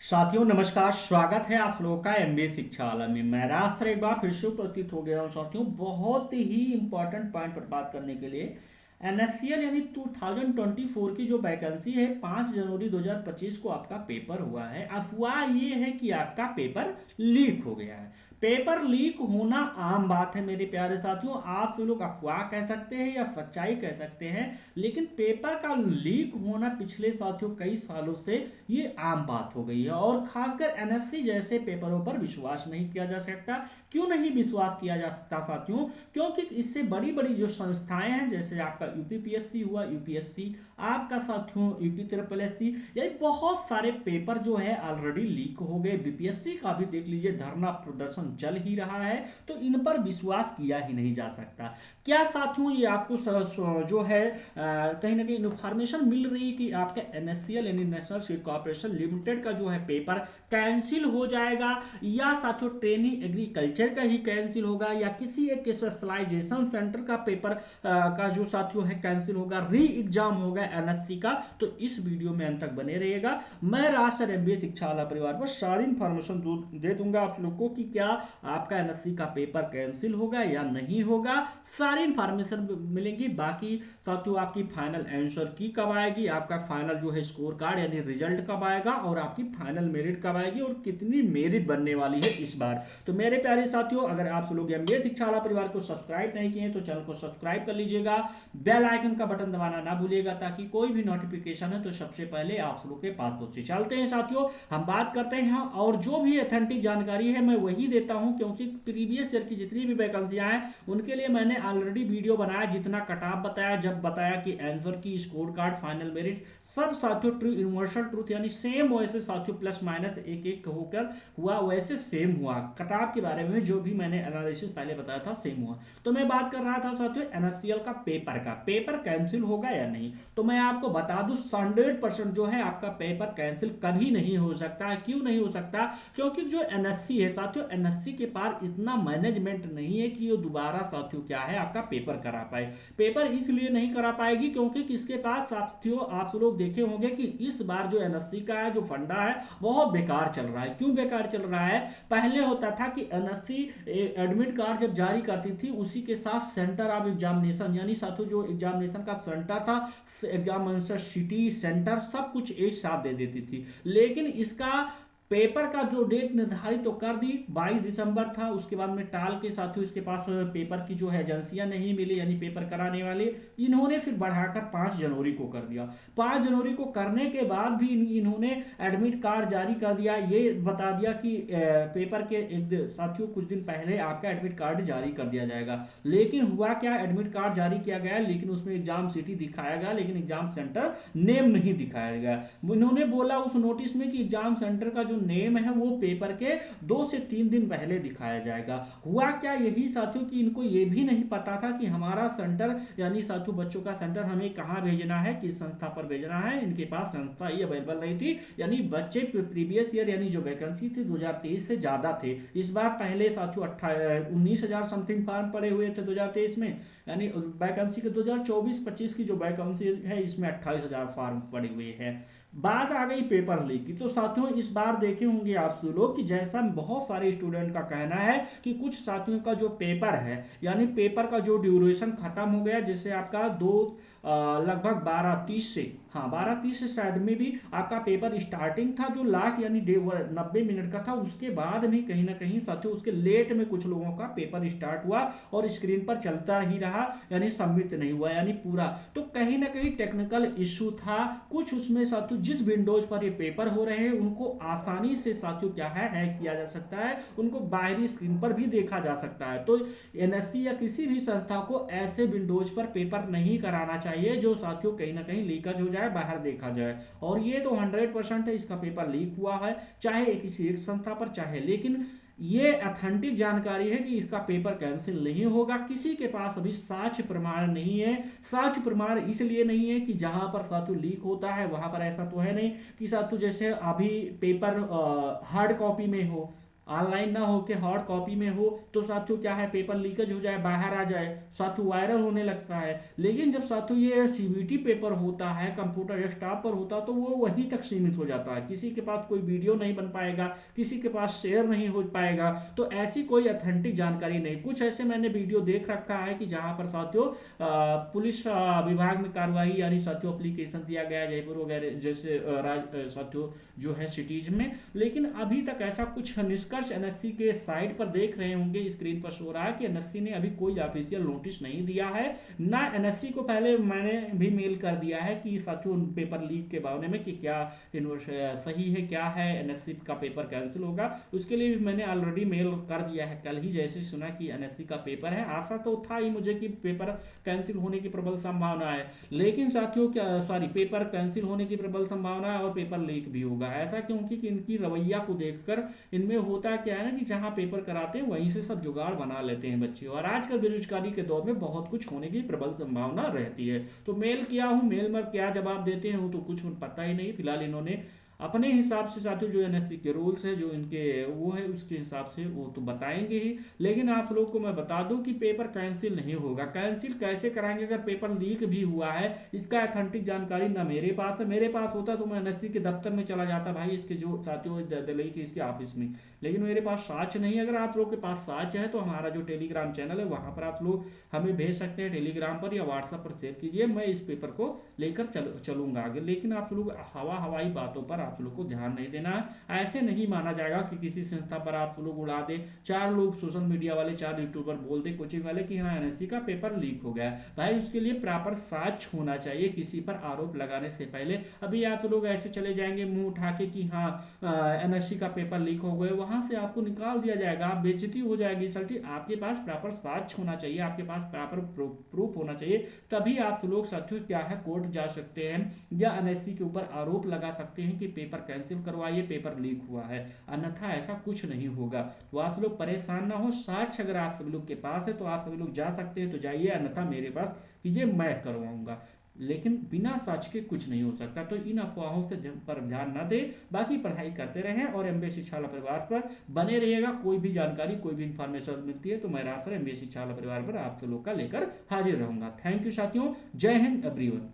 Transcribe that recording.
साथियों नमस्कार। स्वागत है आप लोगों का एमबीए शिक्षालय में। मैं राज सर एक बार फिर से उपस्थित हो गया हूँ साथियों, बहुत ही इंपॉर्टेंट पॉइंट पर बात करने के लिए। एनएससीएल यानी 2024 की जो वैकेंसी है 5 जनवरी 2025 को आपका पेपर हुआ है। अब हुआ ये है कि आपका पेपर लीक हो गया है। पेपर लीक होना आम बात है मेरे प्यारे साथियों। आप सब लोग अफवाह कह सकते हैं या सच्चाई कह सकते हैं, लेकिन पेपर का लीक होना पिछले साथियों कई सालों से ये आम बात हो गई है। और खासकर एनएससी जैसे पेपरों पर विश्वास नहीं किया जा सकता। क्यों नहीं विश्वास किया जा सकता साथियों? क्योंकि इससे बड़ी बड़ी जो संस्थाएं हैं, जैसे आपका यूपीपीएससी हुआ, यूपीएससी आपका साथियों यूपी ट्रिपल एससी, यानी बहुत सारे पेपर जो है ऑलरेडी लीक हो गए। बीपीएससी का भी देख लीजिए, धरना प्रदर्शन चल ही रहा है, तो इन पर विश्वास किया ही नहीं जा सकता। क्या साथियों ये आपको जो है कहीं ना कहीं इन्फॉर्मेशन मिल रही है कि आपका एनएससीएल यानी नेशनल सीड कॉर्पोरेशन लिमिटेड का जो है पेपर कैंसिल हो जाएगा, या साथियों ट्रेनिंग एग्रीकल्चर का ही कैंसिल होगा, या किसी एक स्पेशलाइजेशन सेंटर का पेपर का जो साथियों है कैंसिल होगा, री एग्जाम होगा एनएससी का? तो इस वीडियो में अंत तक बने रहिएगा। मैं राज सर एमबीए शिक्षालय परिवार पर सारी इंफॉर्मेशन दे दूंगा आप लोग को कि क्या आपका एनएससी का पेपर कैंसिल होगा या नहीं होगा। सारी इंफॉर्मेशन मिलेंगी। बाकी साथियों आपकी फाइनल आंसर की कब आएगी, आपका फाइनल जो है स्कोर कार्ड यानी रिजल्ट कब आएगा, और आपकी फाइनल मेरिट कब आएगी, और कितनी मेरिट बनने वाली है इस बार। तो मेरे प्यारे साथियों, अगर आप लोग एमबीए शिक्षालय परिवार को सब्सक्राइब नहीं किए तो चैनल को सब्सक्राइब कर लीजिएगा, बेल आइकन का बटन दबाना ना भूलिएगा, ताकि कोई भी नोटिफिकेशन है तो सबसे पहले आप लोग के पास पहुंचे। चलते हैं साथियों, हम बात करते हैं, और जो भी ऑथेंटिक जानकारी है मैं वही देता हूं, क्योंकि प्रीवियस ईयर की जितनी भी वैकेंसियां हैं उनके लिए मैंने ऑलरेडी वीडियो बनाया, जितना कट ऑफ बताया, जब बताया कि आंसर की, स्कोर कार्ड, फाइनल मेरिट, सब साथियों ट्रू यूनिवर्सल ट्रूथ यानी सेम वैसे साथियों प्लस माइनस एक एक होकर हुआ, वैसे सेम हुआ। कट ऑफ के बारे में जो भी मैंने एनालिसिस पहले बताया था सेम हुआ। तो मैं बात कर रहा था साथियों एनएससीएल का पेपर कैंसिल होगा या नहीं। तो मैं आपको बता दूं 100% जो है आपका पेपर कैंसिल कभी नहीं हो सकता। क्यों नहीं हो सकता? क्योंकि जो एनएससी है साथियों, एनएससी के पास इतना मैनेजमेंट नहीं है कि वो दोबारा साथियों क्या है आपका पेपर करा पाए। पेपर इसलिए नहीं करा पाएगी क्योंकि किसके पास साथियों, आप लोग देखे होंगे कि इस बार जो एनएससी का है जो फंडा है बहुत बेकार चल रहा है। क्यों बेकार चल रहा है? पहले होता था कि एनएससी एडमिट कार्ड जब जारी करती थी उसी के साथ सेंटर ऑफ एग्जामिनेशन, यानी साथियों जो एग्जामिनेशन का सेंटर था, एग्जामिनेशन सिटी, सेंटर, सब कुछ एक साथ दे देती थी। लेकिन इसका पेपर का जो डेट निर्धारित तो कर दी 22 दिसंबर था, उसके बाद में टाल के साथियों इसके पास पेपर की जो है एजेंसियां नहीं मिली, यानी पेपर कराने वाले, इन्होंने फिर बढ़ाकर 5 जनवरी को कर दिया। 5 जनवरी को करने के बाद भी इन्होंने एडमिट कार्ड जारी कर दिया, ये बता दिया कि पेपर के साथियों कुछ दिन पहले आपका एडमिट कार्ड जारी कर दिया जाएगा। लेकिन हुआ क्या, एडमिट कार्ड जारी किया गया लेकिन उसमें एग्जाम सिटी दिखाया गया, लेकिन एग्जाम सेंटर नेम नहीं दिखाया गया। इन्होंने बोला उस नोटिस में कि एग्जाम सेंटर का जो नेम है वो पेपर के 2 से 3 दिन पहले दिखाया जाएगा। हुआ क्या, यही साथियों कि इनको ये भी नहीं पता था कि हमारा सेंटर यानी साथियों बच्चों का सेंटर हमें कहाँ भेजना है, किस संस्था पर भेजना है। इनके पास संस्था ही अवेलेबल नहीं थी, यानी बच्चे प्रीवियस ईयर यानी जो वैकेंसी थी 2023 से ज्यादा थे। इस बार पहले साथियों 19,000 समथिंग फॉर्म पड़े हुए थे 2023 में, यानी वैकेंसी के 2024-25 की जो वैकेंसी है इसमें 28,000 फॉर्म पड़े हुए हैं। बात आ गई पेपर लीक की, तो साथियों इस बार देखे होंगे आप लोग कि जैसा बहुत सारे स्टूडेंट का कहना है कि कुछ साथियों का जो पेपर है यानी पेपर का जो ड्यूरेशन खत्म हो गया, जैसे आपका लगभग 12:30 से, हाँ 12:30 से शायद में भी आपका पेपर स्टार्टिंग था, जो लास्ट यानी 90 मिनट का था, उसके बाद भी कहीं ना कहीं साथियों उसके लेट में कुछ लोगों का पेपर स्टार्ट हुआ और स्क्रीन पर चलता ही रहा, यानी सबमिट नहीं हुआ यानी पूरा। तो कहीं ना कहीं टेक्निकल इश्यू था कुछ उसमें साथियों। जिस विंडोज पर ये पेपर हो रहे हैं उनको आसानी से साथियों क्या है हैक किया जा सकता है, उनको बाहरी स्क्रीन पर भी देखा जा सकता है। तो एनएससी या किसी भी संस्था को ऐसे विंडोज पर पेपर नहीं कराना चाहिए जो साथियों कहीं ना कहीं लीकेज हो जाए, बाहर देखा जाए। और ये तो 100% है, इसका पेपर लीक हुआ है, चाहे किसी एक संस्था पर चाहे, लेकिन ये ऑथेंटिक जानकारी है कि इसका पेपर कैंसिल नहीं होगा। किसी के पास अभी साक्ष्य प्रमाण नहीं है। साक्ष्य प्रमाण इसलिए नहीं है कि जहां पर साथियों लीक होता है वहां पर ऐसा तो है नहीं कि साथियों जैसे अभी पेपर हार्ड कॉपी में हो, ऑनलाइन ना हो के हार्ड कॉपी में हो तो साथियों क्या है, पेपर लीकेज हो जाए, बाहर आ जाए, साथियों वायरल होने लगता है। लेकिन जब साथियों ये सीबीटी पेपर होता है, कंप्यूटर डेस्कटॉप पर होता तो वो वहीं तक सीमित हो जाता है, किसी के पास कोई वीडियो नहीं बन पाएगा, किसी के पास शेयर नहीं हो पाएगा। तो ऐसी कोई ऑथेंटिक जानकारी नहीं। कुछ ऐसे मैंने वीडियो देख रखा है कि जहां पर साथियों पुलिस विभाग में कार्रवाई यानी साथियों एप्लीकेशन दिया गया है जयपुर वगैरह जैसे साथियों जो है सिटीज में। लेकिन अभी तक ऐसा कुछ निष्कर्ष एनएससी के साइट पर देख रहे होंगे, स्क्रीन पर शो रहा है कि एनएससी ने अभी कोई ऑफिशियल नोटिस नहीं दिया है। ना एनएससी को पहले मैंने भी मेल कर दिया है कि साथियों पेपर लीक के बारे में कि क्या सही है क्या है, एनएससी का पेपर कैंसिल होगा, उसके लिए भी मैंने ऑलरेडी मेल कर दिया है। कल ही जैसे सुना कि एनएससी का पेपर है, आशा तो था ही मुझे कि पेपर कैंसिल होने की प्रबल संभावना है, लेकिन साथियों क्या सॉरी पेपर कैंसिल होने की प्रबल संभावना है और पेपर लीक भी होगा। ऐसा क्योंकि इनकी रवैया को देखकर इनमें होता क्या है ना कि जहां पेपर कराते हैं वहीं से सब जुगाड़ बना लेते हैं बच्चे, और आजकल बेरोजगारी के दौर में बहुत कुछ होने की प्रबल संभावना रहती है। तो मेल किया हूं, मेल में क्या जवाब देते हैं वो तो कुछ पता ही नहीं। फिलहाल इन्होंने अपने हिसाब से साथियों जो एनएससी के रूल्स है जो इनके वो है उसके हिसाब से वो तो बताएंगे ही। लेकिन आप लोग को मैं बता दूं कि पेपर कैंसिल नहीं होगा। कैंसिल कैसे कराएंगे अगर पेपर लीक भी हुआ है, इसका ऑथेंटिक जानकारी ना मेरे पास है। मेरे पास होता तो मैं एनएससी के दफ्तर में चला जाता भाई, इसके जो साथियों दिल्ली के इसके ऑफिस में, लेकिन मेरे पास साक्ष्य नहीं। अगर आप लोग के पास साक्ष्य है तो हमारा जो टेलीग्राम चैनल है वहां पर आप लोग हमें भेज सकते हैं, टेलीग्राम पर या व्हाट्सएप पर शेयर कीजिए, मैं इस पेपर को लेकर चलूंगा आगे। लेकिन आप लोग हवाई बातों पर आप लोग को ध्यान नहीं देना है। ऐसे नहीं माना जाएगा कि किसी संस्था पर आप लोग उड़ा दे, चार लोग सोशल मीडिया वाले, चार यूट्यूबर बोल दे कोचिंग वाले कि हाँ एनएससी का पेपर लीक हो गया भाई, उसके लिए प्रॉपर साक्ष्य होना चाहिए किसी पर आरोप लगाने से पहले। अभी आप लोग ऐसे चले जाएंगे मुंह उठा के कि हाँ एनएससी का पेपर लीक हो गए, वहां से आपको निकाल दिया जाएगा, आप बेइज्जती हो जाएगी सल्टी। आपके पास प्रॉपर साक्ष्य होना चाहिए, आपके पास प्रॉपर प्रूफ होना चाहिए, तभी आप लोग साथियों क्या है कोर्ट जा सकते हैं या एनएससी के ऊपर आरोप लगा सकते हैं कि पेपर कैंसिल करवाइए, पेपर लीक हुआ है। अन्यथा ऐसा कुछ नहीं होगा। तो आप लोग परेशान ना हो, साक्ष्य अगर आप सभी लोग के पास है तो आप सभी लोग जा सकते हैं तो जाइए, अन्यथा मेरे पास कीजिए, मैं करवाऊंगा। लेकिन बिना साक्ष्य के कुछ नहीं हो सकता। तो इन अफवाहों से पर ध्यान ना दे, बाकी पढ़ाई करते रहें और एमबीए शिक्षाला परिवार पर बने रहिएगा। कोई भी जानकारी कोई भी इंफॉर्मेशन मिलती है तो मैं रास्ते एमबीए शिक्षाला परिवार पर आप लोग का लेकर हाजिर रहूंगा। थैंक यू साथियों, जय हिंद एवरीवन।